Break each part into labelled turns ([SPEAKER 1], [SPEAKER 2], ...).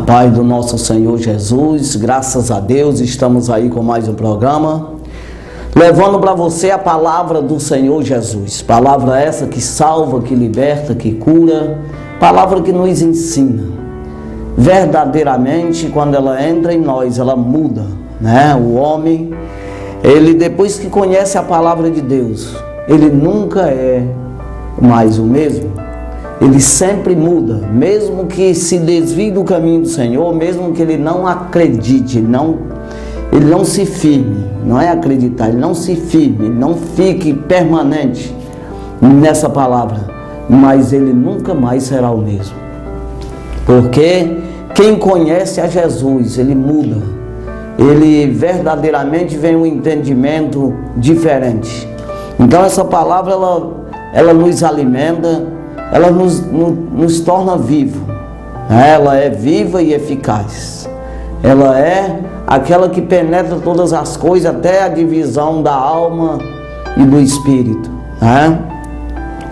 [SPEAKER 1] paz do nosso Senhor Jesus, graças a Deus, estamos aí com mais um programa, levando para você a palavra do Senhor Jesus, palavra essa que salva, que liberta, que cura, palavra que nos ensina, verdadeiramente quando ela entra em nós, ela muda, né? O homem, ele depois que conhece a palavra de Deus, ele nunca é mais o mesmo. Ele sempre muda, mesmo que se desvie do caminho do Senhor, mesmo que ele não acredite, ele não se firme, não é acreditar, ele não se firme, ele não fique permanente nessa palavra, mas ele nunca mais será o mesmo. Porque quem conhece a Jesus, ele muda, ele verdadeiramente vem um entendimento diferente. Então essa palavra, ela nos alimenta, ela nos torna vivo, ela é viva e eficaz, ela é aquela que penetra todas as coisas, até a divisão da alma e do espírito,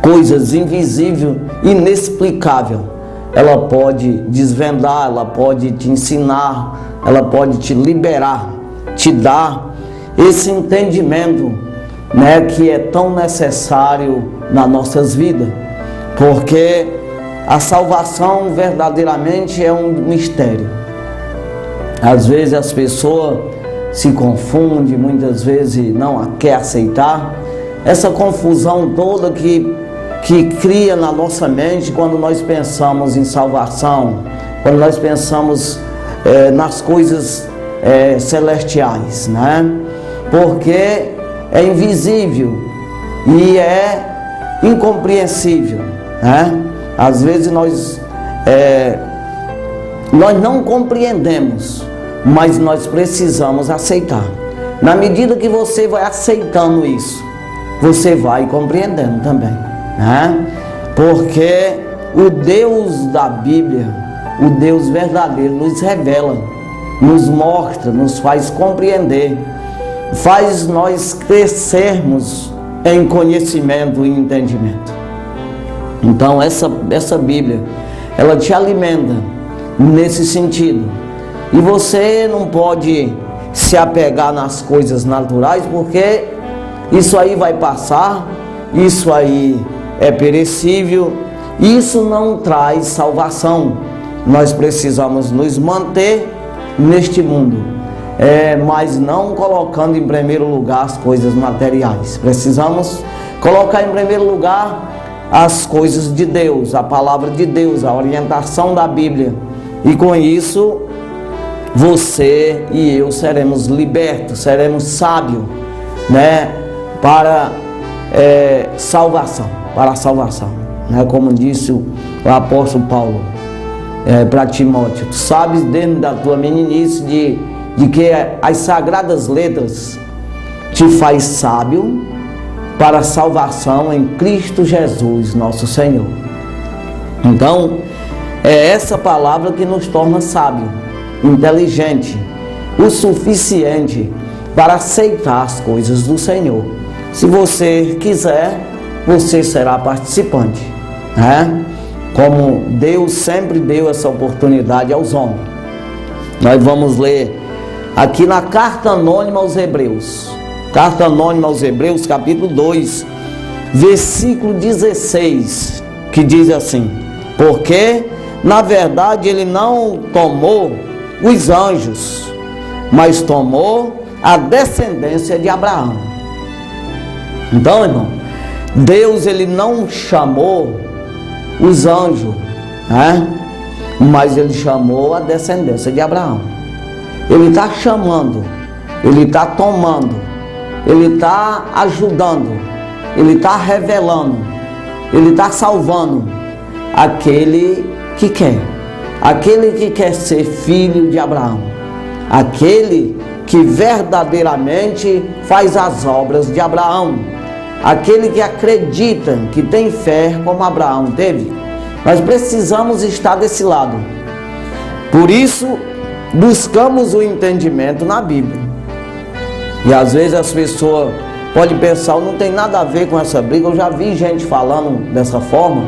[SPEAKER 1] coisas invisíveis, inexplicáveis, ela pode desvendar, ela pode te ensinar, ela pode te liberar, te dar esse entendimento, que é tão necessário nas nossas vidas. Porque a salvação verdadeiramente é um mistério. Às vezes as pessoas se confundem, muitas vezes não quer aceitar. Essa confusão toda que cria na nossa mente quando nós pensamos em salvação, quando nós pensamos nas coisas celestiais, Porque é invisível e é incompreensível. Às vezes nós não compreendemos, mas nós precisamos aceitar. Na medida que você vai aceitando isso, você vai compreendendo também, Porque o Deus da Bíblia, o Deus verdadeiro, nos revela, nos mostra, nos faz compreender, faz nós crescermos em conhecimento e entendimento. Então essa Bíblia, ela te alimenta nesse sentido. E você não pode se apegar nas coisas naturais, porque isso aí vai passar, isso aí é perecível, isso não traz salvação. Nós precisamos nos manter neste mundo, mas não colocando em primeiro lugar as coisas materiais. Precisamos colocar em primeiro lugar as coisas de Deus, a palavra de Deus, a orientação da Bíblia. E com isso, você e eu seremos libertos, seremos sábios, para salvação, Como disse o apóstolo Paulo para Timóteo: tu sabes dentro da tua meninice de que as sagradas letras te faz sábio para a salvação em Cristo Jesus, nosso Senhor. Então, é essa palavra que nos torna sábio, inteligente, o suficiente para aceitar as coisas do Senhor. Se você quiser, você será participante, Como Deus sempre deu essa oportunidade aos homens. Nós vamos ler aqui na Carta Anônima aos Hebreus. Carta Anônima aos Hebreus, capítulo 2, versículo 16, que diz assim: porque, na verdade, ele não tomou os anjos, mas tomou a descendência de Abraão. Então, irmão, Deus, ele não chamou os anjos, mas ele chamou a descendência de Abraão. Ele está chamando, ele está tomando, ele está ajudando, ele está revelando, ele está salvando aquele que quer ser filho de Abraão, aquele que verdadeiramente faz as obras de Abraão, aquele que acredita, que tem fé como Abraão teve. Nós precisamos estar desse lado. Por isso, buscamos o entendimento na Bíblia. E às vezes as pessoas podem pensar: não tem nada a ver com essa briga. Eu já vi gente falando dessa forma,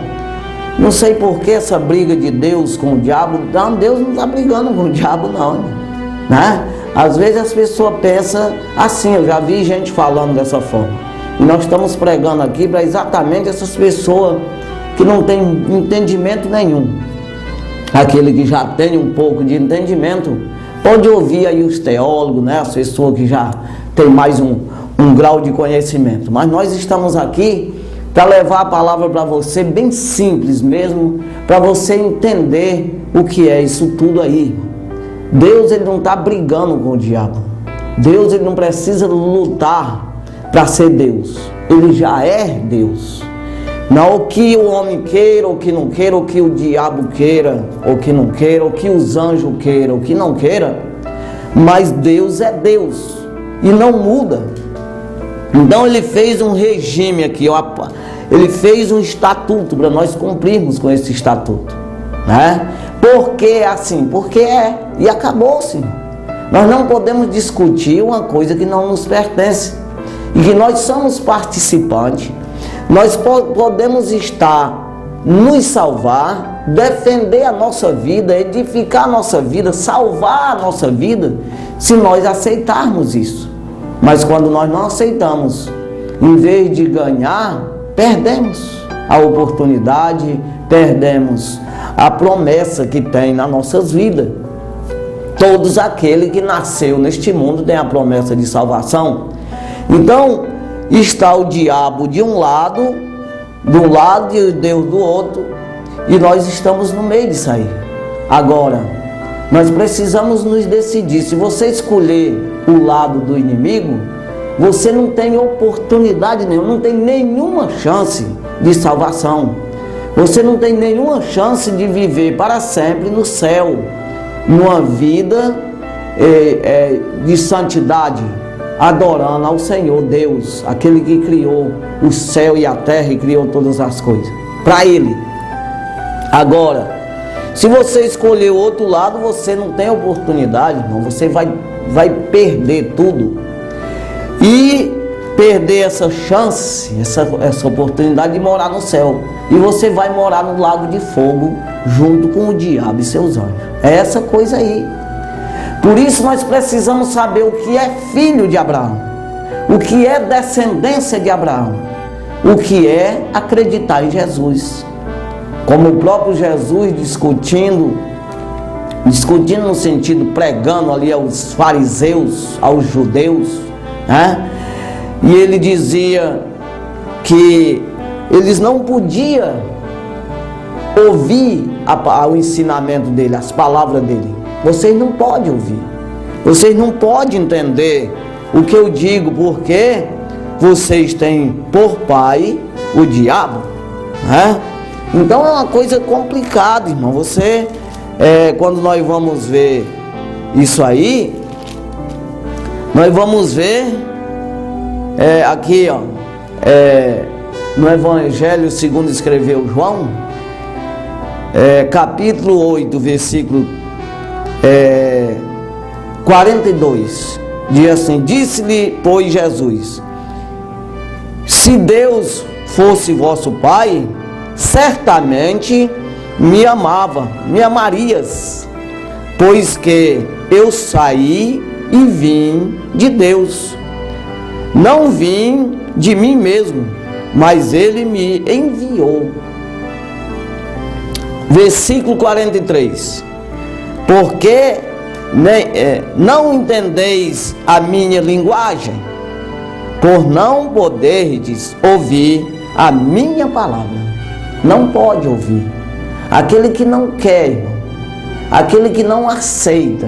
[SPEAKER 1] Não sei por que essa briga de Deus com o diabo. Não, Deus não está brigando com o diabo não, né? Às vezes as pessoas pensam assim, eu já vi gente falando dessa forma. E nós estamos pregando aqui para exatamente essas pessoas que não têm entendimento nenhum. Aquele que já tem um pouco de entendimento, pode ouvir aí os teólogos, né? As pessoas que já têm mais um grau de conhecimento. Mas nós estamos aqui para levar a palavra para você bem simples mesmo, para você entender o que é isso tudo aí. Deus, ele não está brigando com o diabo. Deus, ele não precisa lutar para ser Deus. Ele já é Deus. Não o que o homem queira, ou que não queira, ou que o diabo queira, ou que não queira, ou que os anjos queiram, ou que não queira. Mas Deus é Deus e não muda. Então ele fez um regime aqui, ó, ele fez um estatuto para nós cumprirmos com esse estatuto, né? Por que assim? Porque é, e acabou-se. Nós não podemos discutir uma coisa que não nos pertence, e que nós somos participantes. Nós podemos estar, nos salvar, defender a nossa vida, edificar a nossa vida, salvar a nossa vida, se nós aceitarmos isso. Mas quando nós não aceitamos, em vez de ganhar, perdemos a oportunidade, perdemos a promessa que tem nas nossas vidas. Todos aqueles que nasceu neste mundo têm a promessa de salvação. Então, está o diabo de um lado e Deus do outro, e nós estamos no meio disso aí. Agora, nós precisamos nos decidir. Se você escolher o lado do inimigo, você não tem oportunidade nenhuma, não tem nenhuma chance de salvação. Você não tem nenhuma chance de viver para sempre no céu, numa vida de santidade, adorando ao Senhor Deus, aquele que criou o céu e a terra e criou todas as coisas, para Ele. Agora, se você escolher o outro lado, você não tem oportunidade, irmão. Você vai perder tudo. E perder essa chance, essa oportunidade de morar no céu. E você vai morar no lago de fogo, junto com o diabo e seus anjos. É essa coisa aí. Por isso nós precisamos saber o que é filho de Abraão, o que é descendência de Abraão, o que é acreditar em Jesus. Como o próprio Jesus discutindo no sentido, pregando ali aos fariseus, aos judeus, né? E ele dizia que eles não podiam ouvir o ensinamento dele, as palavras dele. Vocês não podem ouvir, vocês não podem entender o que eu digo, porque vocês têm por pai o diabo, né? Então é uma coisa complicada, irmão. Quando nós vamos ver isso aí, nós vamos ver aqui, ó, no Evangelho segundo escreveu João, capítulo 8, versículo 42, diz assim: disse-lhe, pois, Jesus: se Deus fosse vosso Pai, certamente me amarias, pois que eu saí e vim de Deus. Não vim de mim mesmo, mas Ele me enviou. Versículo 43. Porque não entendeis a minha linguagem, por não poderdes ouvir a minha palavra. Não pode ouvir. Aquele que não quer, irmão, aquele que não aceita,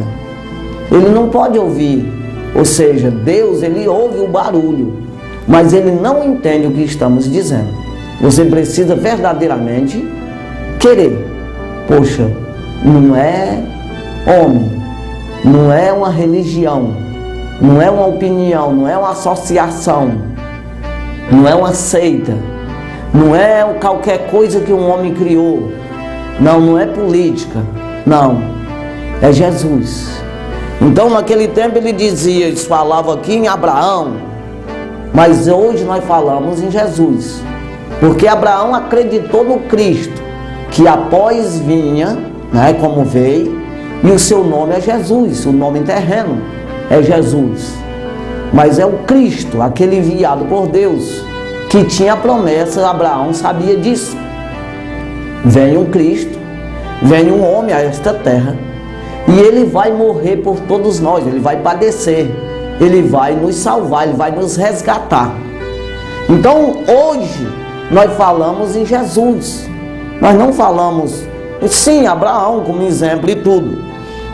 [SPEAKER 1] ele não pode ouvir. Ou seja, Deus, ele ouve o barulho, mas ele não entende o que estamos dizendo. Você precisa verdadeiramente querer. Poxa, não é homem, não é uma religião, não é uma opinião, não é uma associação, não é uma seita, não é qualquer coisa que um homem criou, não é política, não, é Jesus. Então naquele tempo ele dizia, eles falavam aqui em Abraão, mas hoje nós falamos em Jesus, porque Abraão acreditou no Cristo, que após vinha, né, como veio, e o seu nome é Jesus, o nome terreno é Jesus. Mas é o Cristo, aquele enviado por Deus, que tinha a promessa, Abraão sabia disso. Vem um Cristo, vem um homem a esta terra, e ele vai morrer por todos nós, ele vai padecer, ele vai nos salvar, ele vai nos resgatar. Então hoje nós falamos em Jesus, nós não falamos, sim, Abraão como exemplo e tudo,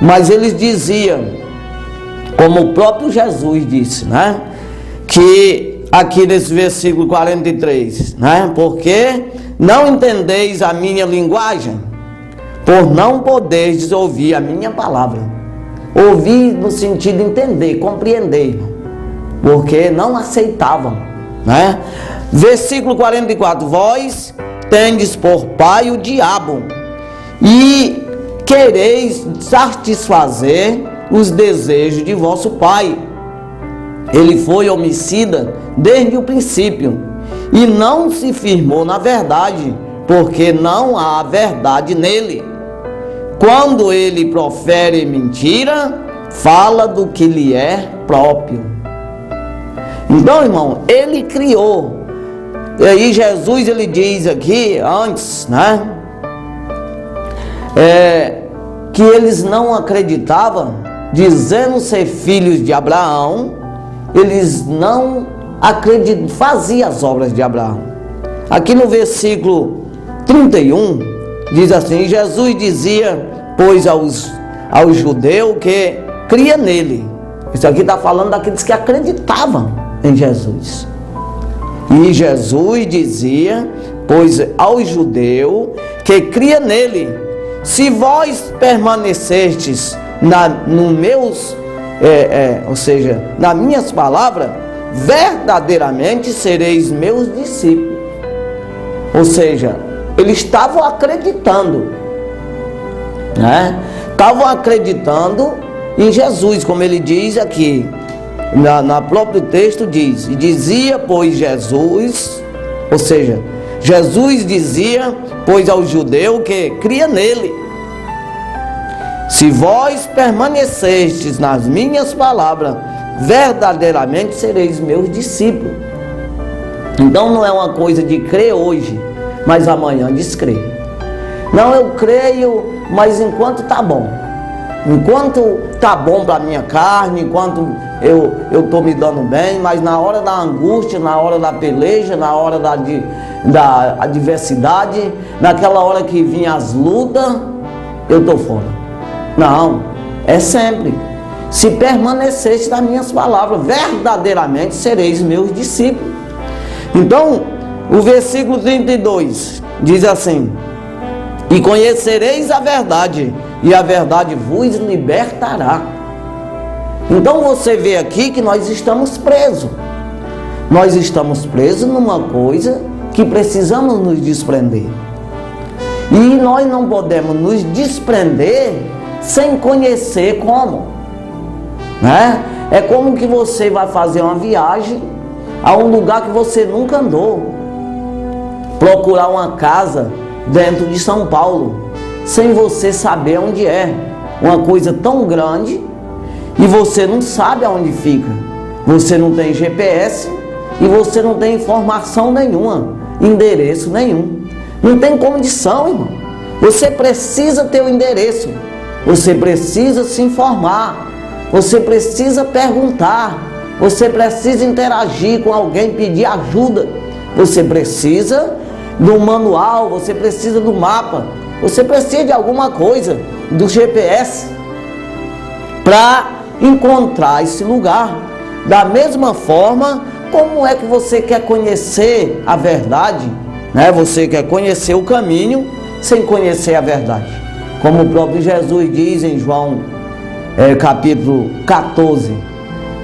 [SPEAKER 1] mas eles diziam, como o próprio Jesus disse, né? Que aqui nesse versículo 43, né? Porque não entendeis a minha linguagem, por não poderes ouvir a minha palavra. Ouvir no sentido de entender, compreender, irmão, porque não aceitavam, né? Versículo 44, vós tendes por pai o diabo, e quereis satisfazer os desejos de vosso pai. Ele foi homicida desde o princípio, e não se firmou na verdade, porque não há verdade nele. Quando ele profere mentira, fala do que lhe é próprio. Então, irmão, ele criou. E aí Jesus, ele diz aqui, antes, né? Que eles não acreditavam, dizendo ser filhos de Abraão, eles não acreditavam, faziam as obras de Abraão. Aqui no versículo 31, diz assim, Jesus dizia, pois aos judeus que cria nele. Isso aqui está falando daqueles que acreditavam em Jesus. E Jesus dizia, pois aos judeus que cria nele, se vós permanecestes ou seja, nas minhas palavras, verdadeiramente sereis meus discípulos. Ou seja, eles estavam acreditando, né? Estavam acreditando em Jesus, como ele diz aqui, na próprio texto diz, e dizia, pois Jesus, ou seja, Jesus dizia, pois ao judeu que cria nele, se vós permanecestes nas minhas palavras, verdadeiramente sereis meus discípulos. Então não é uma coisa de crer hoje, mas amanhã descrer. Não, eu creio, mas enquanto está bom. Enquanto está bom para a minha carne, enquanto eu estou me dando bem, mas na hora da angústia, na hora da peleja, na hora da adversidade, naquela hora que vinha as lutas, eu estou fora. Não, é sempre. Se permaneceste nas minhas palavras, verdadeiramente sereis meus discípulos. Então, o versículo 32 diz assim, e conhecereis a verdade, e a verdade vos libertará. Então você vê aqui que nós estamos presos. Nós estamos presos numa coisa que precisamos nos desprender. E nós não podemos nos desprender sem conhecer como, né? É como que você vai fazer uma viagem a um lugar que você nunca andou, procurar uma casa dentro de São Paulo, sem você saber onde é, uma coisa tão grande, e você não sabe aonde fica, você não tem GPS, e você não tem informação nenhuma, endereço nenhum, não tem condição, irmão. Você precisa ter o endereço, você precisa se informar, você precisa perguntar, você precisa interagir com alguém, pedir ajuda, você precisa do manual, você precisa do mapa, você precisa de alguma coisa, do GPS, para encontrar esse lugar. Da mesma forma, como é que você quer conhecer a verdade, né? Você quer conhecer o caminho sem conhecer a verdade. Como o próprio Jesus diz em João capítulo 14,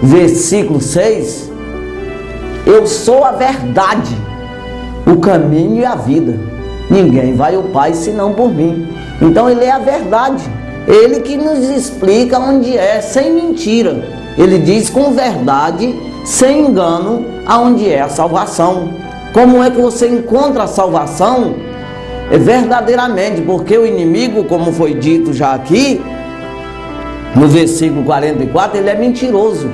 [SPEAKER 1] versículo 6, eu sou a verdade, o caminho e a vida. Ninguém vai ao Pai senão por mim. Então ele é a verdade. Ele que nos explica onde é, sem mentira. Ele diz com verdade, sem engano, aonde é a salvação. Como é que você encontra a salvação? verdadeiramente, porque o inimigo, como foi dito já aqui, no versículo 44, ele é mentiroso.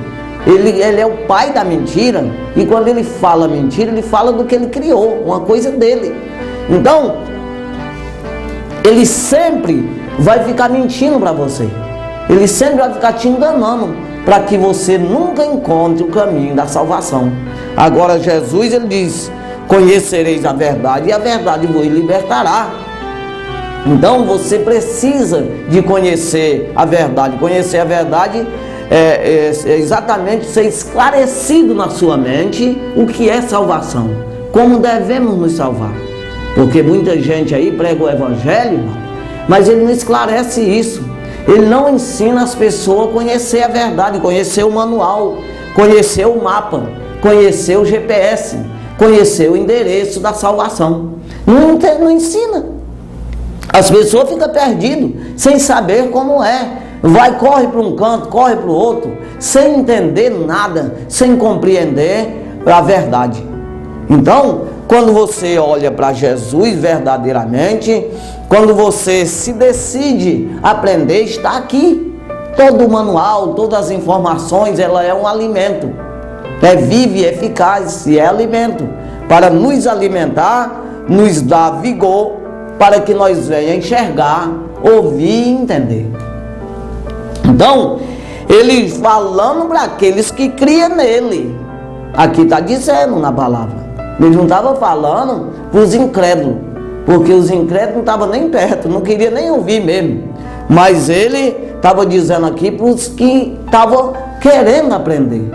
[SPEAKER 1] Ele é o pai da mentira, e quando ele fala mentira, ele fala do que ele criou, uma coisa dele. Então, ele sempre vai ficar mentindo para você. Ele sempre vai ficar te enganando, para que você nunca encontre o caminho da salvação. Agora Jesus, ele diz: conhecereis a verdade, e a verdade vos libertará. Então você precisa de conhecer a verdade. Conhecer a verdade é exatamente ser esclarecido na sua mente o que é salvação, como devemos nos salvar. Porque muita gente aí prega o evangelho, mas ele não esclarece isso. Ele não ensina as pessoas a conhecer a verdade, conhecer o manual, conhecer o mapa, conhecer o GPS, conhecer o endereço da salvação. Não ensina. As pessoas ficam perdidas, sem saber como é. Corre para um canto, corre para o outro, sem entender nada, sem compreender a verdade. Então, quando você olha para Jesus verdadeiramente, quando você se decide aprender, está aqui. Todo o manual, todas as informações, ela é um alimento. É vivo e eficaz, e é alimento. Para nos alimentar, nos dar vigor, para que nós venhamos enxergar, ouvir e entender. Então, ele falando para aqueles que criam nele. Aqui está dizendo na palavra. Ele não estava falando para os incrédulos, porque os incrédulos não estavam nem perto, não queriam nem ouvir mesmo. Mas ele estava dizendo aqui para os que estavam querendo aprender.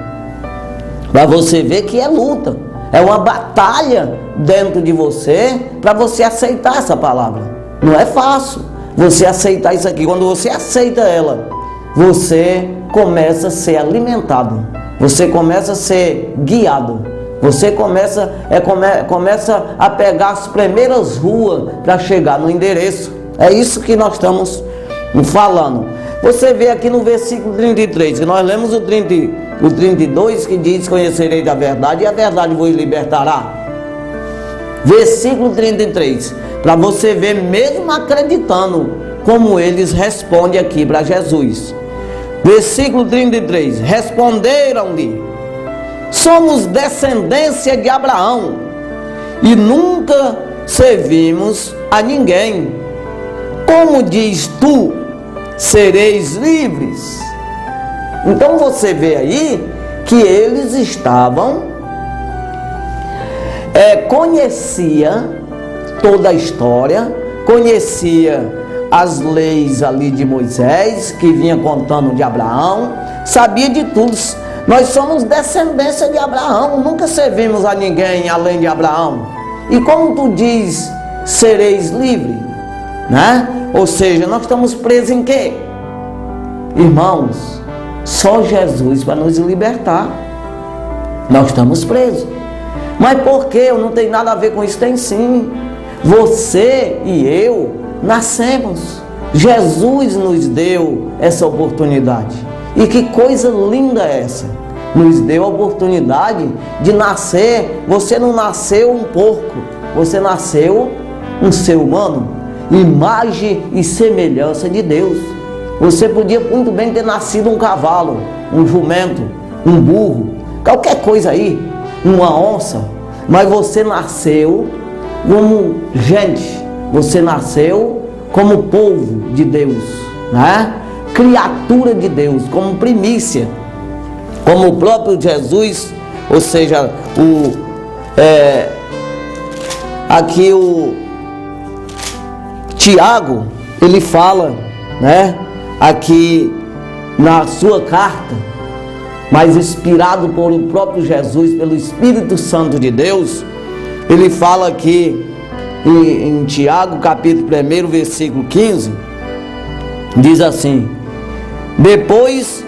[SPEAKER 1] Para você ver que é luta, é uma batalha dentro de você, para você aceitar essa palavra. Não é fácil você aceitar isso aqui. Quando você aceita ela, você começa a ser alimentado, você começa a ser guiado, você começa a pegar as primeiras ruas para chegar no endereço. É isso que nós estamos falando. Você vê aqui no versículo 33, que nós lemos o 32, que diz: conhecereis a verdade, e a verdade vos libertará. Versículo 33, para você ver, mesmo acreditando, como eles respondem aqui para Jesus. Versículo 33, responderam-lhe: somos descendência de Abraão, e nunca servimos a ninguém. Como diz tu, sereis livres? Então você vê aí que eles estavam, conhecia toda a história, conhecia as leis ali de Moisés, que vinha contando de Abraão, sabia de tudo. Nós somos descendência de Abraão, nunca servimos a ninguém além de Abraão. E como tu diz, sereis livres, né? Ou seja, nós estamos presos em quê? Irmãos, só Jesus para nos libertar. Nós estamos presos. Mas por quê? Não tem nada a ver com isso. Tem sim. Você e eu nascemos. Jesus nos deu essa oportunidade. E que coisa linda é essa? Nos deu a oportunidade de nascer. Você não nasceu um porco, você nasceu um ser humano, imagem e semelhança de Deus. Você podia muito bem ter nascido um cavalo, um jumento, um burro, qualquer coisa aí, uma onça, mas você nasceu como gente, você nasceu como povo de Deus, né? Criatura de Deus, como primícia, como o próprio Jesus, ou seja, aqui o Tiago, ele fala, né, aqui na sua carta, mas inspirado por o próprio Jesus, pelo Espírito Santo de Deus, ele fala aqui em Tiago, capítulo 1, versículo 15, diz assim, depois,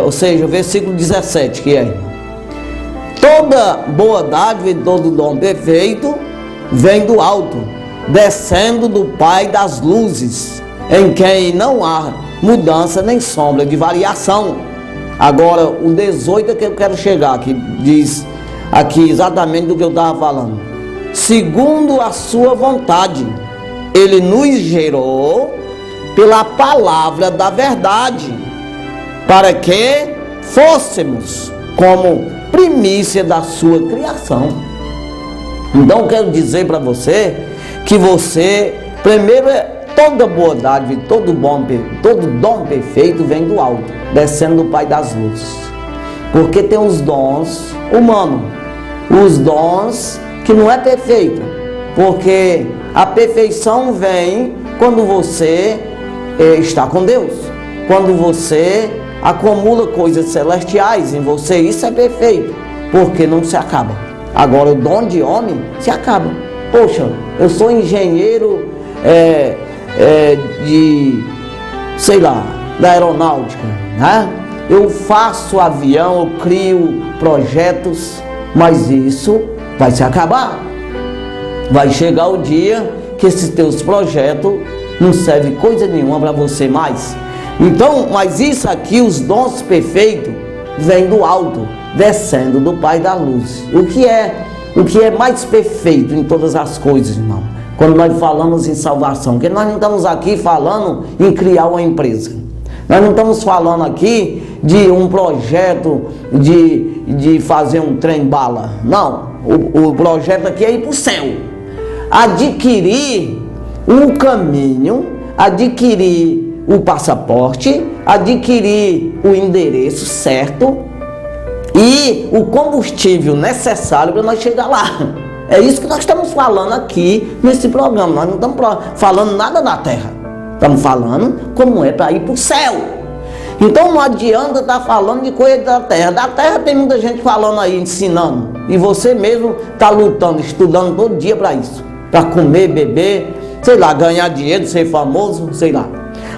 [SPEAKER 1] ou seja, o versículo 17, que é: toda boa dádiva e todo dom perfeito vem do alto, descendo do Pai das luzes, em quem não há mudança nem sombra de variação. Agora, o 18 é que eu quero chegar, que diz aqui exatamente do que eu estava falando. Segundo a sua vontade, Ele nos gerou pela palavra da verdade, para que fôssemos como primícia da sua criação. Então eu quero dizer para você que você, primeiro, toda boa dádiva, todo dom perfeito vem do alto, descendo do Pai das luzes. Porque tem os dons humanos, os dons que não é perfeito, porque a perfeição vem quando você está com Deus, quando você acumula coisas celestiais em você, isso é perfeito, porque não se acaba. Agora o dom de homem se acaba. Poxa, eu sou engenheiro da aeronáutica, né? Eu faço avião, eu crio projetos, mas isso vai se acabar. Vai chegar o dia que esses teus projetos não servem coisa nenhuma para você mais. Então, mas isso aqui, os dons perfeitos, vêm do alto, descendo do Pai da luz. O que é mais perfeito em todas as coisas, irmão? Quando nós falamos em salvação, porque nós não estamos aqui falando em criar uma empresa. Nós não estamos falando aqui de um projeto de fazer um trem-bala. Não, o projeto aqui é ir para o céu. Adquirir um caminho, adquirir o passaporte, adquirir o endereço certo e o combustível necessário para nós chegar lá. É isso que nós estamos falando aqui nesse programa. Nós não estamos falando nada da terra. Estamos falando como é para ir para o céu. Então não adianta estar falando de coisa da terra. Da terra tem muita gente falando aí, ensinando. E você mesmo está lutando, estudando todo dia para isso. Para comer, beber, sei lá, ganhar dinheiro, ser famoso, sei lá.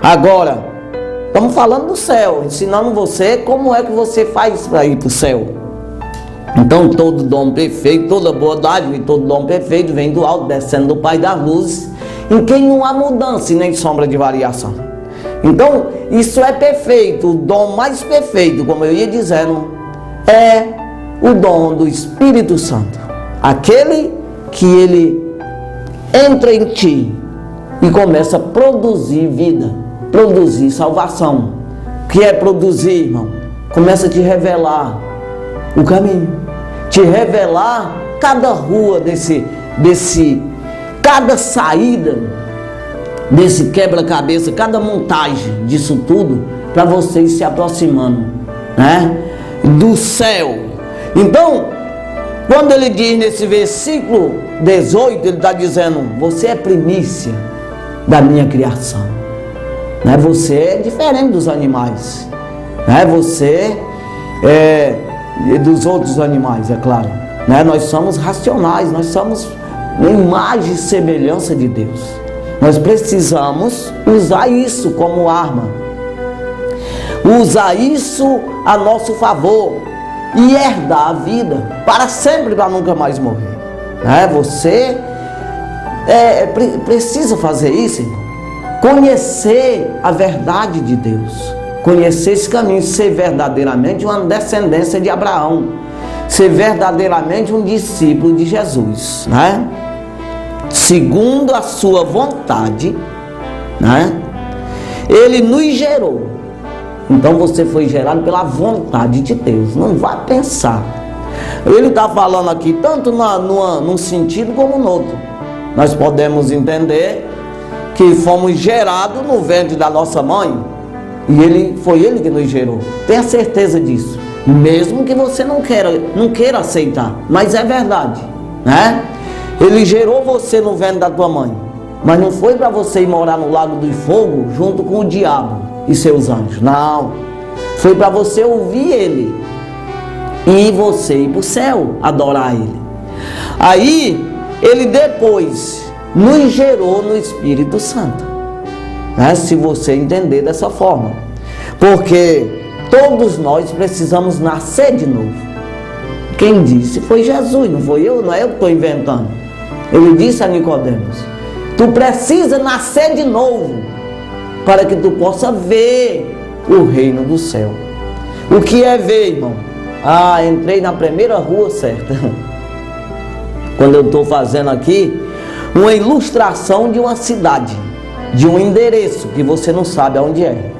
[SPEAKER 1] Agora, estamos falando do céu, ensinando você como é que você faz para ir para o céu. Então todo dom perfeito, toda boa dádiva e todo dom perfeito vem do alto, descendo do Pai das luzes, em quem não há mudança e nem sombra de variação. Então isso é perfeito. O dom mais perfeito, como eu ia dizendo, é o dom do Espírito Santo. Aquele que ele entra em ti e começa a produzir vida, produzir salvação. O que é produzir, irmão? Começa a te revelar o caminho, te revelar cada rua cada saída desse quebra-cabeça, cada montagem disso tudo, para vocês se aproximando, né, do céu. Então, quando ele diz nesse versículo 18, ele está dizendo: você é primícia da minha criação, né? Você é diferente dos animais, né? Você é dos outros animais, é claro, né? Nós somos racionais, nós somos imagem e semelhança de Deus. Nós precisamos usar isso como arma, usar isso a nosso favor e herdar a vida para sempre, para nunca mais morrer, né? Você precisa fazer isso, irmão. Conhecer a verdade de Deus, conhecer esse caminho, ser verdadeiramente uma descendência de Abraão, ser verdadeiramente um discípulo de Jesus, né? Segundo a sua vontade, né? Ele nos gerou. Então você foi gerado pela vontade de Deus. Não vá pensar. Ele está falando aqui tanto num sentido como no outro. Nós podemos entender que fomos gerados no ventre da nossa mãe, e foi ele que nos gerou. Tenha certeza disso, mesmo que você não queira aceitar, mas é verdade, né? Ele gerou você no ventre da tua mãe, mas não foi para você ir morar no lago do fogo junto com o diabo e seus anjos. Não, foi para você ouvir ele e você ir para o céu adorar ele. Aí ele depois nos gerou no Espírito Santo, né? Se você entender dessa forma, porque todos nós precisamos nascer de novo. Quem disse foi Jesus, não foi eu, não é eu que estou inventando. Ele disse a Nicodemos: tu precisa nascer de novo para que tu possa ver o reino do céu. O que é ver, irmão? Entrei na primeira rua certa. Quando eu estou fazendo aqui uma ilustração de uma cidade, de um endereço que você não sabe aonde é.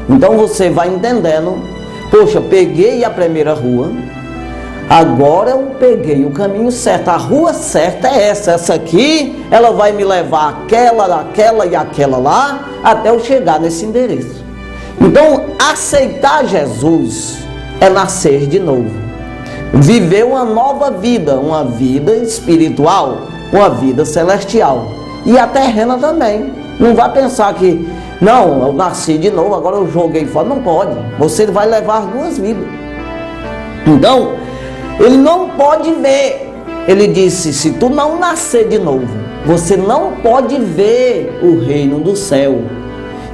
[SPEAKER 1] Então você vai entendendo, poxa, peguei a primeira rua, agora eu peguei o caminho certo, a rua certa é essa aqui, ela vai me levar aquela e aquela lá, até eu chegar nesse endereço. Então, aceitar Jesus é nascer de novo, viver uma nova vida, uma vida espiritual, uma vida celestial e a terrena também. Não vai pensar que, não, eu nasci de novo, agora eu joguei fora. Não pode, você vai levar duas vidas. Então, ele não pode ver. Ele disse, se tu não nascer de novo, você não pode ver o reino do céu.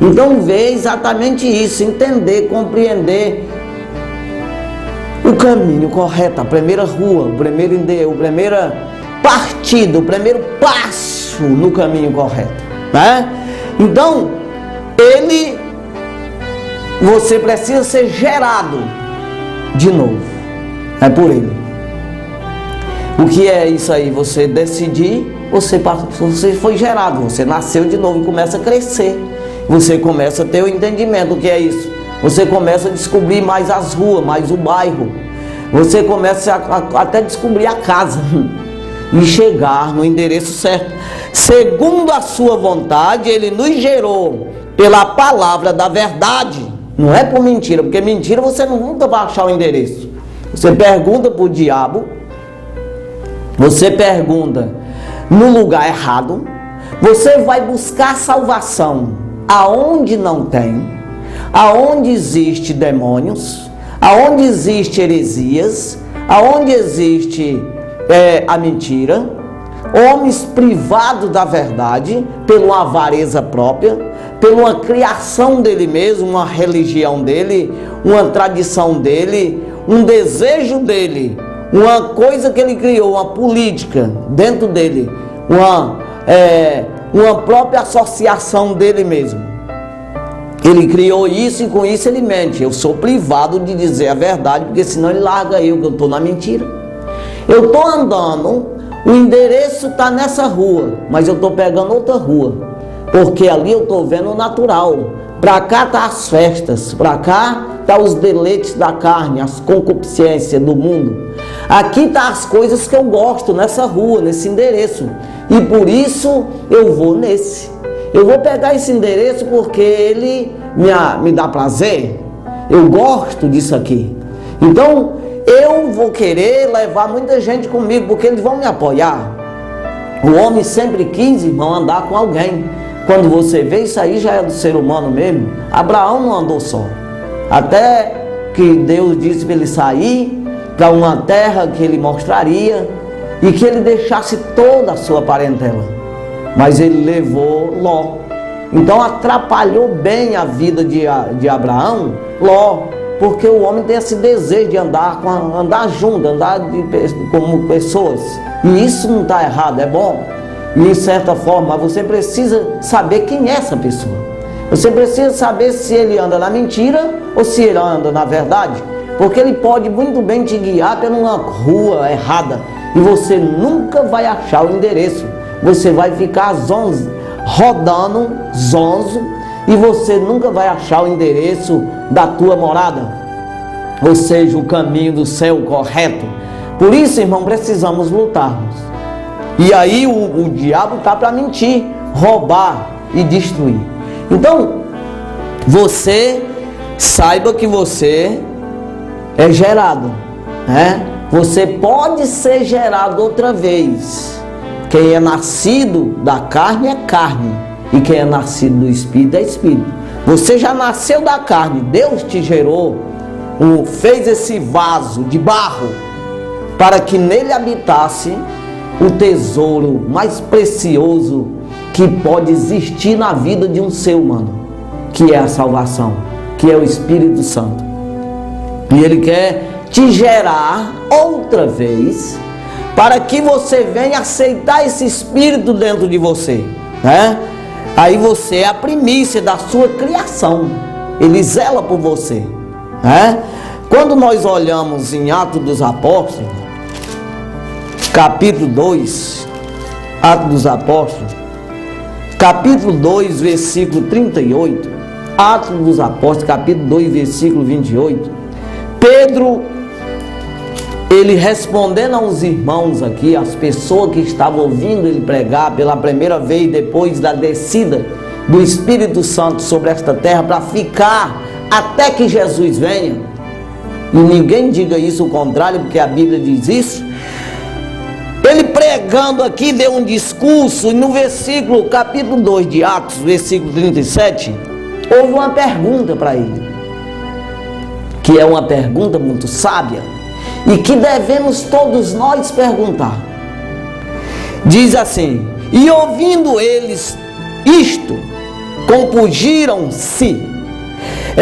[SPEAKER 1] Então, ver exatamente isso, entender, compreender o caminho correto, a primeira rua, o primeiro partido, o primeiro passo no caminho correto, né? Então, você precisa ser gerado de novo, é por ele. O que é isso aí? Você decidir, você foi gerado, você nasceu de novo e começa a crescer. Você começa a ter o entendimento do que é isso. Você começa a descobrir mais as ruas, mais o bairro. Você começa até descobrir a casa e chegar no endereço certo. Segundo a sua vontade, ele nos gerou pela palavra da verdade. Não é por mentira, porque mentira você nunca vai achar o endereço. Você pergunta para o diabo, você pergunta no lugar errado, você vai buscar salvação aonde não tem, aonde existe demônios, aonde existe heresias, aonde existe a mentira, homens privados da verdade, pela uma avareza própria, pela uma criação dele mesmo, uma religião dele, uma tradição dele, um desejo dele, uma coisa que ele criou, uma política dentro dele, uma própria associação dele mesmo. Ele criou isso e com isso ele mente. Eu sou privado de dizer a verdade, porque senão ele larga eu, que eu estou na mentira. Eu estou andando, o endereço está nessa rua, mas eu estou pegando outra rua, porque ali eu estou vendo o natural. Para cá tá as festas, para cá tá os deleites da carne, as concupiscências do mundo. Aqui tá as coisas que eu gosto nessa rua, nesse endereço. E por isso eu vou nesse. Eu vou pegar esse endereço porque ele me dá prazer. Eu gosto disso aqui. Então eu vou querer levar muita gente comigo, porque eles vão me apoiar. O homem sempre quis, irmão, andar com alguém. Quando você vê, isso aí já é do ser humano mesmo. Abraão não andou só. Até que Deus disse para ele sair para uma terra que ele mostraria e que ele deixasse toda a sua parentela. Mas ele levou Ló. Então atrapalhou bem a vida de Abraão, Ló, porque o homem tem esse desejo de andar junto, como pessoas. E isso não está errado, é bom. E em certa forma, você precisa saber quem é essa pessoa. Você precisa saber se ele anda na mentira ou se ele anda na verdade. Porque ele pode muito bem te guiar por uma rua errada e você nunca vai achar o endereço. Você vai ficar rodando zonzo e você nunca vai achar o endereço da tua morada. Ou seja, o caminho do céu correto. Por isso, irmão, precisamos lutarmos. E aí o diabo está para mentir, roubar e destruir. Então, você saiba que você é gerado, né? Você pode ser gerado outra vez. Quem é nascido da carne é carne, e quem é nascido do Espírito é Espírito. Você já nasceu da carne, Deus te gerou, fez esse vaso de barro para que nele habitasse o tesouro mais precioso que pode existir na vida de um ser humano, que é a salvação, que é o Espírito Santo. E ele quer te gerar outra vez para que você venha aceitar esse Espírito dentro de você, né? Aí você é a primícia da sua criação, ele zela por você, né? Quando nós olhamos em Atos dos Apóstolos, capítulo 2, Atos dos Apóstolos, capítulo 2, versículo 38, Atos dos Apóstolos, capítulo 2, versículo 28, Pedro, ele respondendo aos irmãos aqui, as pessoas que estavam ouvindo ele pregar pela primeira vez depois da descida do Espírito Santo sobre esta terra para ficar até que Jesus venha, e ninguém diga isso o contrário, porque a Bíblia diz isso. Ele pregando aqui deu um discurso, e no versículo, capítulo 2 de Atos, versículo 37, houve uma pergunta para ele, que é uma pergunta muito sábia, e que devemos todos nós perguntar. Diz assim: e ouvindo eles isto, compungiram-se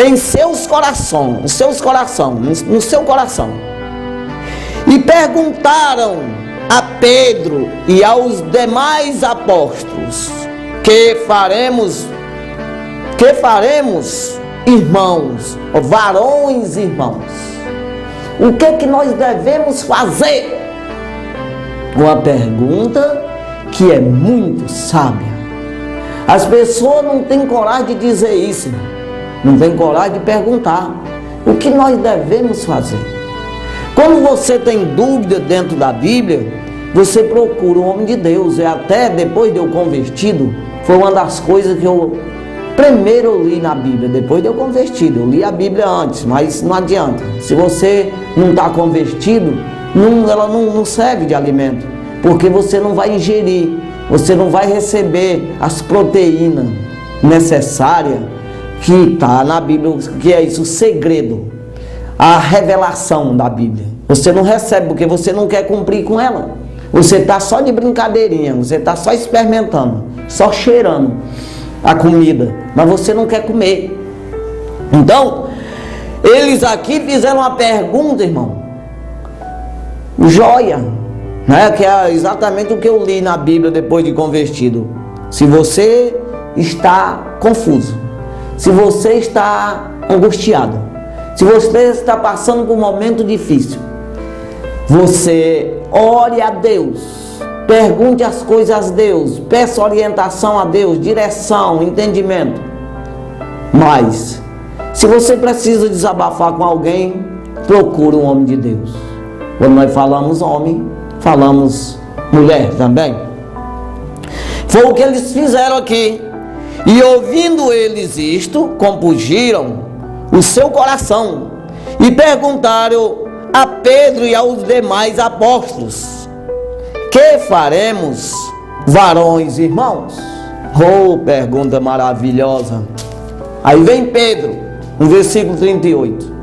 [SPEAKER 1] em seus corações, no seu coração, e perguntaram a Pedro e aos demais apóstolos: que faremos, irmãos, varões irmãos? O que nós devemos fazer? Uma pergunta que é muito sábia. As pessoas não têm coragem de dizer isso, não têm coragem de perguntar o que nós devemos fazer. Quando você tem dúvida dentro da Bíblia, você procura o homem de Deus. E até depois de eu convertido, foi uma das coisas que eu primeiro li na Bíblia, depois de eu convertido. Eu li a Bíblia antes, mas não adianta. Se você não está convertido, ela não serve de alimento, porque você não vai ingerir, você não vai receber as proteínas necessárias que está na Bíblia, que é isso, o segredo, a revelação da Bíblia. Você não recebe porque você não quer cumprir com ela. Você está só de brincadeirinha, você está só experimentando, só cheirando a comida, mas você não quer comer. Então, eles aqui fizeram uma pergunta, irmão, joia, né? Que é exatamente o que eu li na Bíblia depois de convertido. Se você está confuso, se você está angustiado, se você está passando por um momento difícil, você ore a Deus, pergunte as coisas a Deus, peça orientação a Deus, direção, entendimento. Mas, se você precisa desabafar com alguém, procure um homem de Deus. Quando nós falamos homem, falamos mulher também. Foi o que eles fizeram aqui. E ouvindo eles isto, compungiram o seu coração e perguntaram a Pedro e aos demais apóstolos: que faremos, varões irmãos? Oh, pergunta maravilhosa. Aí vem Pedro, no versículo 38.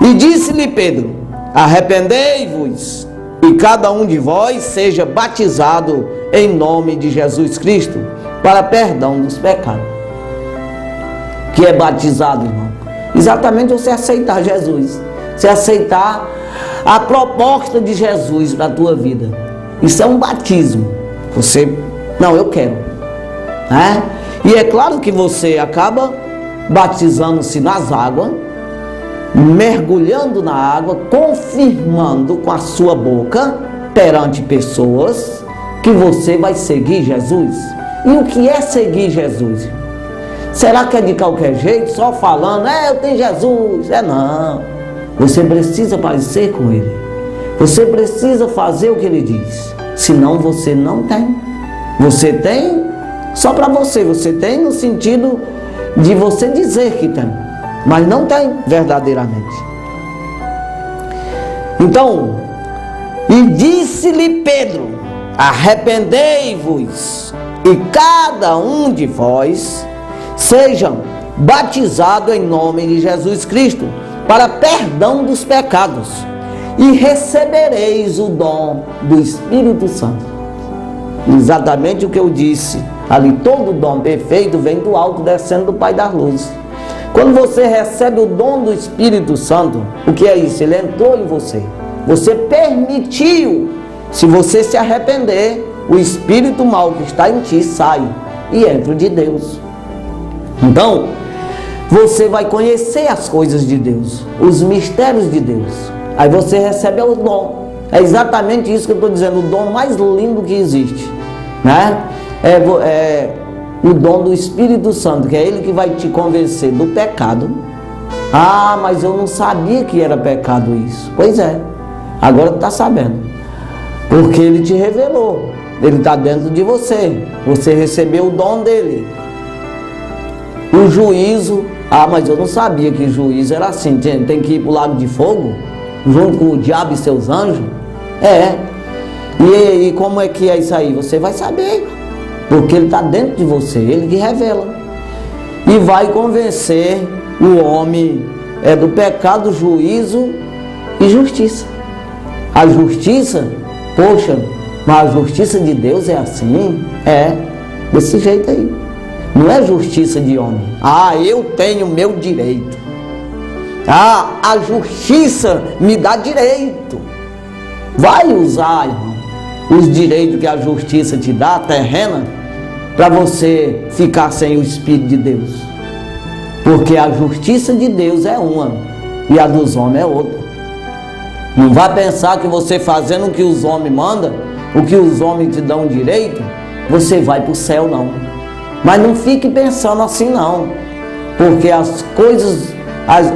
[SPEAKER 1] E disse-lhe Pedro: arrependei-vos, e cada um de vós seja batizado em nome de Jesus Cristo, para perdão dos pecados. Que é batizado, irmão? Exatamente você aceitar Jesus, você aceitar a proposta de Jesus para a tua vida. Isso é um batismo. Você, não, eu quero, né? E é claro que você acaba batizando-se nas águas, mergulhando na água, confirmando com a sua boca perante pessoas que você vai seguir Jesus. E o que é seguir Jesus? Será que é de qualquer jeito, só falando, eu tenho Jesus? Não. Você precisa parecer com Ele. Você precisa fazer o que Ele diz. Senão você não tem. Você tem só para você. Você tem no sentido de você dizer que tem, mas não tem verdadeiramente. Então, e disse-lhe Pedro: arrependei-vos, e cada um de vós sejam batizados em nome de Jesus Cristo, para perdão dos pecados, e recebereis o dom do Espírito Santo. Exatamente o que eu disse ali, todo dom perfeito vem do alto, descendo do Pai das luzes. Quando você recebe o dom do Espírito Santo, o que é isso? Ele entrou em você, você permitiu. Se você se arrepender, o espírito mau que está em ti sai e entra de Deus. Então, você vai conhecer as coisas de Deus, os mistérios de Deus. Aí você recebe o dom. É exatamente isso que eu estou dizendo, o dom mais lindo que existe. né? É o dom do Espírito Santo, que é ele que vai te convencer do pecado. Ah, mas eu não sabia que era pecado isso. Pois é, agora tu está sabendo, porque ele te revelou, ele está dentro de você, você recebeu o dom dele. O juízo, ah, mas eu não sabia que juízo era assim, tem que ir para o lago de fogo, junto com o diabo e seus anjos. E como é que é isso aí? Você vai saber, porque ele está dentro de você, ele que revela. E vai convencer o homem do pecado, juízo e justiça. A justiça, poxa, mas a justiça de Deus é assim? Desse jeito aí. Não é justiça de homem. Ah, eu tenho meu direito. Ah, a justiça me dá direito. Vai usar, irmão, os direitos que a justiça te dá, terrena, para você ficar sem o Espírito de Deus. Porque a justiça de Deus é uma e a dos homens é outra. Não vai pensar que você fazendo o que os homens mandam, o que os homens te dão direito, você vai para o céu, não. Mas não fique pensando assim, não. Porque as coisas,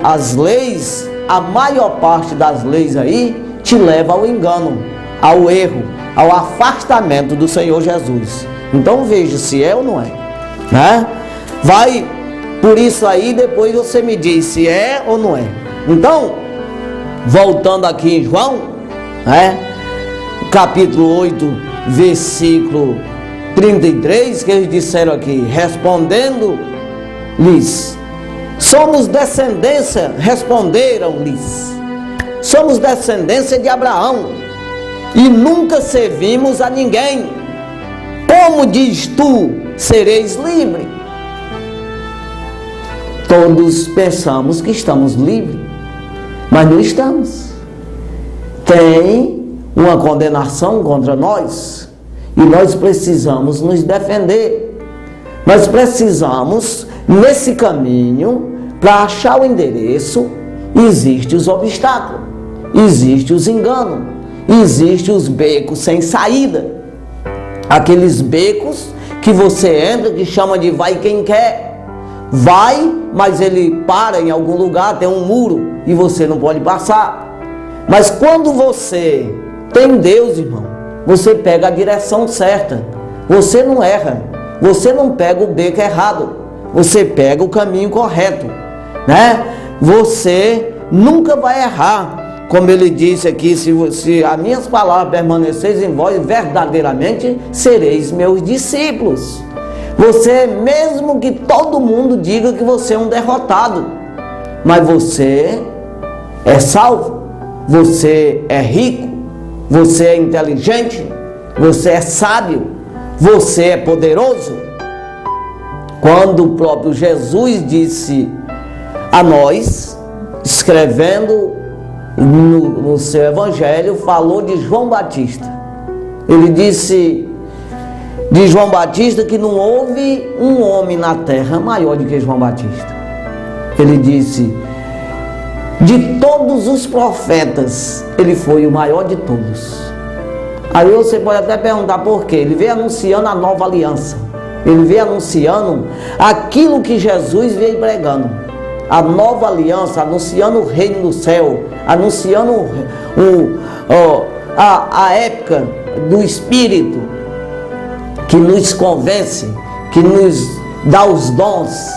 [SPEAKER 1] as leis, a maior parte das leis aí, te leva ao engano, ao erro, ao afastamento do Senhor Jesus. Então veja se é ou não é, né? Vai por isso aí, depois você me diz se é ou não é. Então, voltando aqui em João, capítulo 8, versículo 33, que eles disseram aqui, respondendo-lhes, somos descendência, responderam-lhes, somos descendência de Abraão e nunca servimos a ninguém. Como diz tu, sereis livre? Todos pensamos que estamos livres, mas não estamos. Tem uma condenação contra nós e nós precisamos nos defender. Nós precisamos, nesse caminho, para achar o endereço, existem os obstáculos, existem os enganos, existem os becos sem saída. Aqueles becos que você entra, que chama de vai quem quer. Vai, mas ele para em algum lugar, tem um muro e você não pode passar. Mas quando você tem Deus, irmão, você pega a direção certa. Você não erra, você não pega o beco errado, você pega o caminho correto, né? Você nunca vai errar. Como ele disse aqui, se as minhas palavras permanecerem em vós, verdadeiramente sereis meus discípulos. Você, mesmo que todo mundo diga que você é um derrotado, mas você é salvo, você é rico, você é inteligente, você é sábio, você é poderoso. Quando o próprio Jesus disse a nós, escrevendo no seu evangelho, falou de João Batista. Ele disse de João Batista que não houve um homem na terra maior do que João Batista. Ele disse, de todos os profetas, ele foi o maior de todos. Aí você pode até perguntar por quê. Ele veio anunciando a nova aliança, ele veio anunciando aquilo que Jesus veio pregando, a nova aliança, anunciando o reino do céu, anunciando a época do Espírito, que nos convence, que nos dá os dons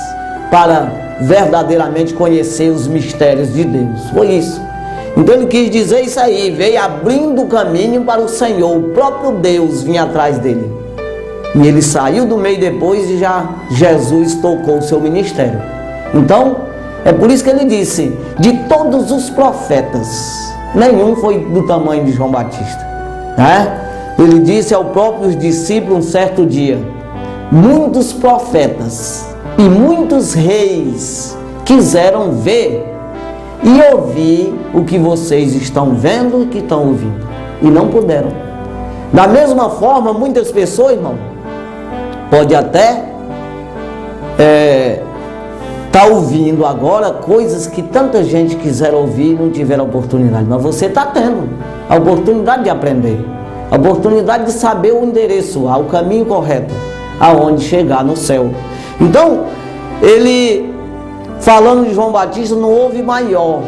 [SPEAKER 1] para verdadeiramente conhecer os mistérios de Deus. Foi isso. Então ele quis dizer isso aí, veio abrindo o caminho para o Senhor, o próprio Deus vinha atrás dele. E ele saiu do meio depois e já Jesus tocou o seu ministério. Então, é por isso que ele disse, de todos os profetas, nenhum foi do tamanho de João Batista, né? Ele disse ao próprio discípulo um certo dia, muitos profetas e muitos reis quiseram ver e ouvir o que vocês estão vendo e que estão ouvindo, e não puderam. Da mesma forma, muitas pessoas, irmão, pode até tá ouvindo agora coisas que tanta gente quiser ouvir e não tiver a oportunidade, mas você está tendo a oportunidade de aprender. A oportunidade de saber o endereço, o caminho correto, aonde chegar no céu. Então, ele, falando de João Batista, não houve maior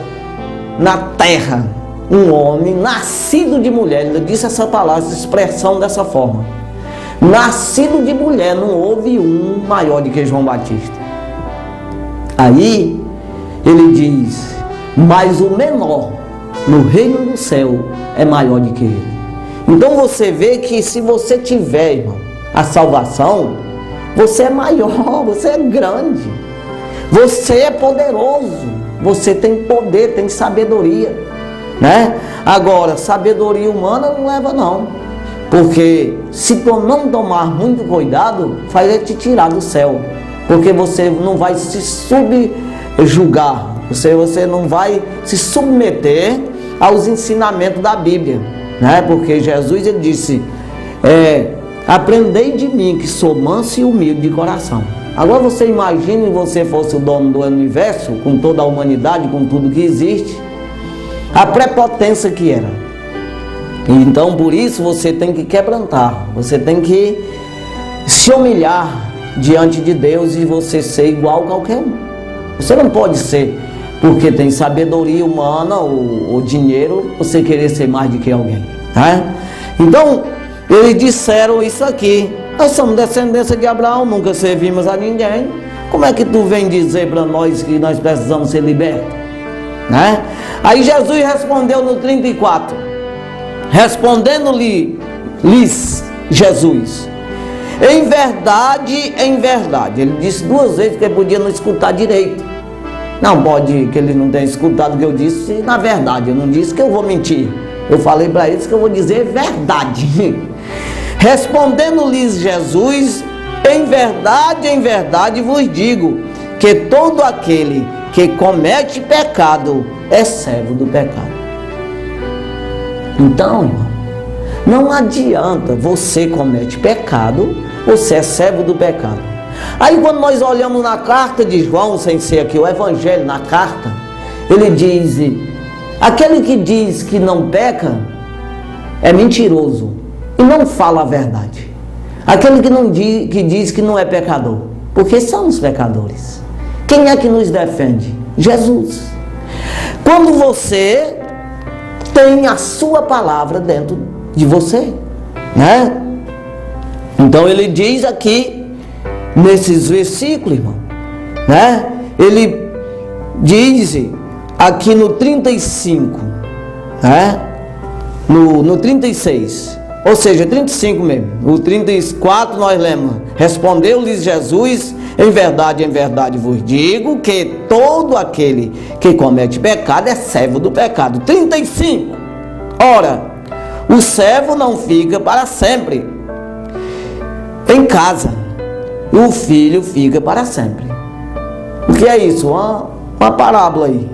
[SPEAKER 1] na terra um homem nascido de mulher. Ele disse essa palavra, essa expressão dessa forma: nascido de mulher, não houve um maior do que João Batista. Aí ele diz: mas o menor no reino do céu é maior do que ele. Então você vê que se você tiver, irmão, a salvação, você é maior, você é grande, você é poderoso, você tem poder, tem sabedoria, né? Agora, sabedoria humana não leva não, porque se tu não tomar muito cuidado, vai te tirar do céu, porque você não vai se subjugar, você não vai se submeter aos ensinamentos da Bíblia, né? Porque Jesus, ele disse: aprendei de mim, que sou manso e humilde de coração. Agora você imagine, você fosse o dono do universo, com toda a humanidade, com tudo que existe, a prepotência que era. Então por isso você tem que quebrantar, você tem que se humilhar diante de Deus e você ser igual a qualquer um. Você não pode ser, porque tem sabedoria humana ou dinheiro, você querer ser mais do que alguém, né? Então eles disseram isso aqui: nós somos descendência de Abraão, nunca servimos a ninguém. Como é que tu vem dizer para nós que nós precisamos ser libertos, né? Aí Jesus respondeu no 34, respondendo-lhes Jesus: em verdade, ele disse duas vezes, que ele podia não escutar direito. Não pode que ele não tenha escutado o que eu disse, na verdade, eu não disse que eu vou mentir. Eu falei para eles que eu vou dizer verdade. Respondendo-lhes Jesus: em verdade vos digo, que todo aquele que comete pecado é servo do pecado. Então, irmão, não adianta, você comete pecado, você é servo do pecado. Aí quando nós olhamos na carta de João, sem ser aqui o evangelho, na carta, ele diz: aquele que diz que não peca é mentiroso e não fala a verdade. Aquele que diz que não é pecador, porque somos pecadores. Quem é que nos defende? Jesus. Quando você tem a sua palavra dentro de você, né? Então ele diz aqui nesses versículos, irmão, né? Ele diz aqui no 35, né? No 36, ou seja, 35 mesmo. No 34 nós lemos: respondeu-lhes Jesus: em verdade vos digo, que todo aquele que comete pecado é servo do pecado. 35, ora, o servo não fica para sempre em casa, o filho fica para sempre. O que é isso? Uma parábola aí.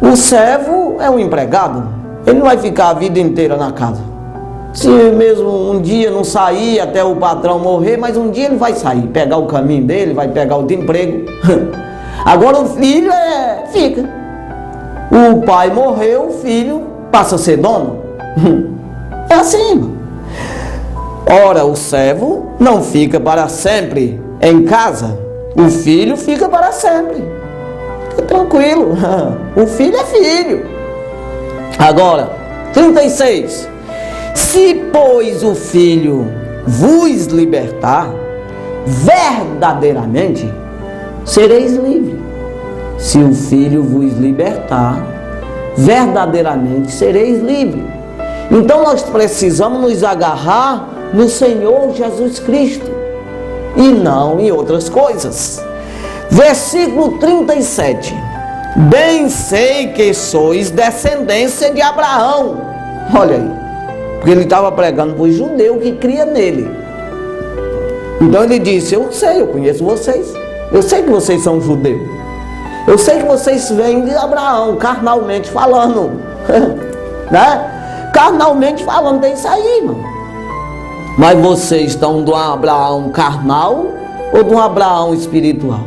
[SPEAKER 1] O servo é um empregado, ele não vai ficar a vida inteira na casa. Se mesmo um dia não sair até o patrão morrer, mas um dia ele vai sair, pegar o caminho dele, vai pegar outro emprego. Agora o filho fica. O pai morreu, o filho passa a ser dono. É assim, irmão. Ora, o servo não fica para sempre em casa, o filho fica para sempre. Fica tranquilo, o filho é filho. Agora, 36. Se, pois, o filho vos libertar, verdadeiramente sereis livres. Se o filho vos libertar, verdadeiramente sereis livres. Então nós precisamos nos agarrar no Senhor Jesus Cristo e não em outras coisas. Versículo 37. Bem sei que sois descendência de Abraão. Olha aí, porque ele estava pregando para os judeus que cria nele. Então ele disse: eu sei, eu conheço vocês, eu sei que vocês são judeus, eu sei que vocês vêm de Abraão, carnalmente falando, né? Carnalmente falando, tem isso aí, irmão. Mas vocês estão do Abraão carnal ou do Abraão espiritual?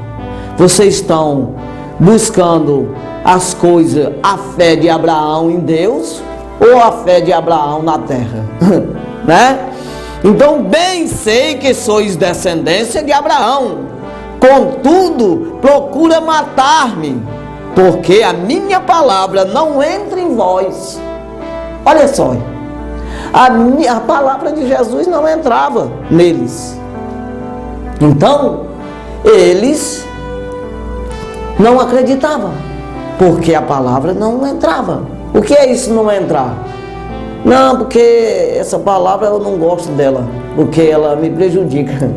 [SPEAKER 1] Vocês estão buscando as coisas, a fé de Abraão em Deus ou a fé de Abraão na terra? né? Então bem sei que sois descendência de Abraão, contudo procura matar-me, porque a minha palavra não entra em vós. Olha só, a palavra de Jesus não entrava neles. Então eles não acreditavam, porque a palavra não entrava. O que é isso, não entrar? Não, porque essa palavra eu não gosto dela, porque ela me prejudica.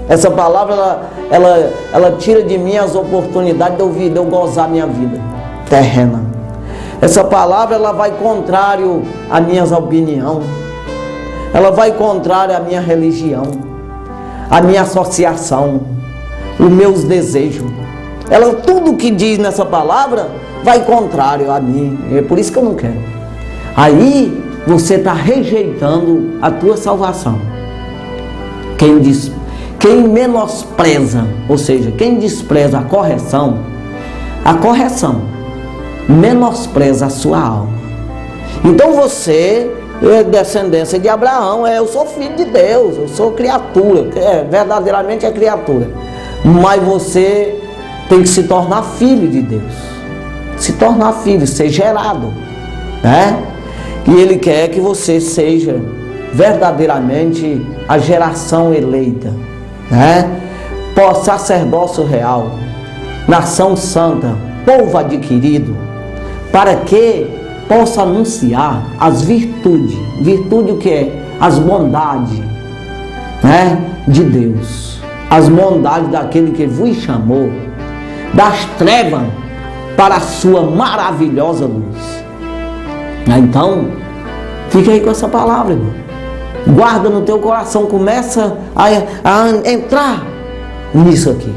[SPEAKER 1] Essa palavra, ela tira de mim as oportunidades de eu gozar minha vida terrena. Essa palavra, ela vai contrário às minhas opiniões. Ela vai contrário à minha religião, à minha associação, os meus desejos. Tudo que diz nessa palavra vai contrário a mim. É por isso que eu não quero. Aí você está rejeitando a tua salvação. Quem menospreza, ou seja, quem despreza a correção menospreza a sua alma. Então você é descendência de Abraão, eu sou filho de Deus, eu sou criatura, verdadeiramente é criatura. Mas você tem que se tornar filho de Deus, se tornar filho, ser gerado, né? E Ele quer que você seja verdadeiramente a geração eleita, né? Sacerdócio real, nação santa, povo adquirido, para que possa anunciar as virtudes. Virtude o que é? As bondades, né, de Deus, as bondades daquele que vos chamou das trevas para a sua maravilhosa luz. Então, fica aí com essa palavra, irmão. Guarda no teu coração, começa a entrar nisso aqui.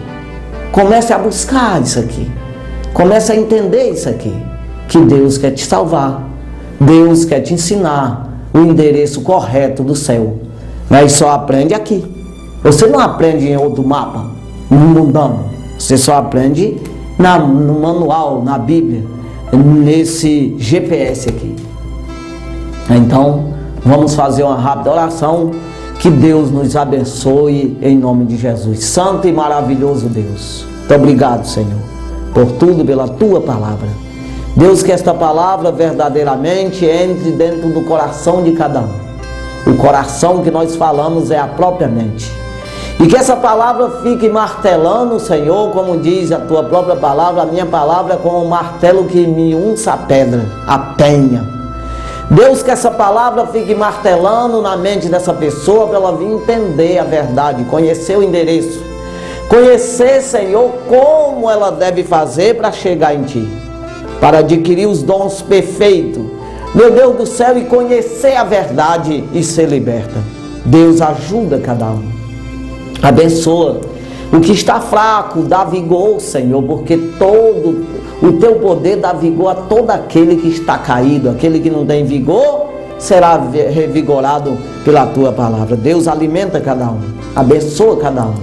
[SPEAKER 1] Comece a buscar isso aqui. Comece a entender isso aqui. Que Deus quer te salvar. Deus quer te ensinar o endereço correto do céu. Mas só aprende aqui. Você não aprende em outro mapa, no mundano. Você só aprende no manual, na Bíblia, nesse GPS aqui. Então, vamos fazer uma rápida oração. Que Deus nos abençoe em nome de Jesus. Santo e maravilhoso Deus, muito obrigado, Senhor, por tudo, pela Tua palavra. Deus, que esta palavra verdadeiramente entre dentro do coração de cada um. O coração que nós falamos é a própria mente. E que essa palavra fique martelando, Senhor, como diz a Tua própria palavra, a minha palavra é como um martelo que me unça a pedra, a penha. Deus, que essa palavra fique martelando na mente dessa pessoa para ela vir entender a verdade, conhecer o endereço, conhecer, Senhor, como ela deve fazer para chegar em Ti, para adquirir os dons perfeitos, meu Deus do céu, e conhecer a verdade e ser liberta. Deus, ajuda cada um, abençoa o que está fraco, dá vigor, Senhor, porque todo o Teu poder dá vigor a todo aquele que está caído. Aquele que não tem vigor será revigorado pela Tua palavra. Deus, alimenta cada um, abençoa cada um,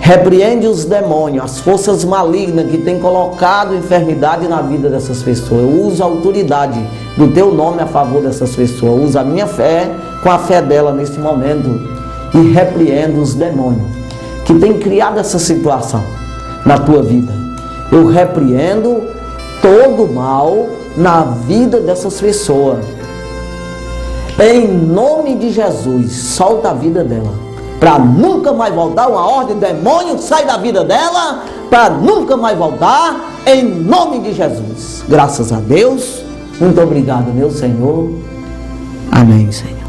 [SPEAKER 1] repreende os demônios, as forças malignas que têm colocado enfermidade na vida dessas pessoas. Eu uso a autoridade do Teu nome a favor dessas pessoas. Eu uso a minha fé com a fé dela neste momento e repreendo os demônios que têm criado essa situação na tua vida. Eu repreendo todo mal na vida dessas pessoas. Em nome de Jesus, solta a vida dela, para nunca mais voltar. Uma ordem, demônio, sai da vida dela, para nunca mais voltar, em nome de Jesus. Graças a Deus, muito obrigado, meu Senhor. Amém, Senhor.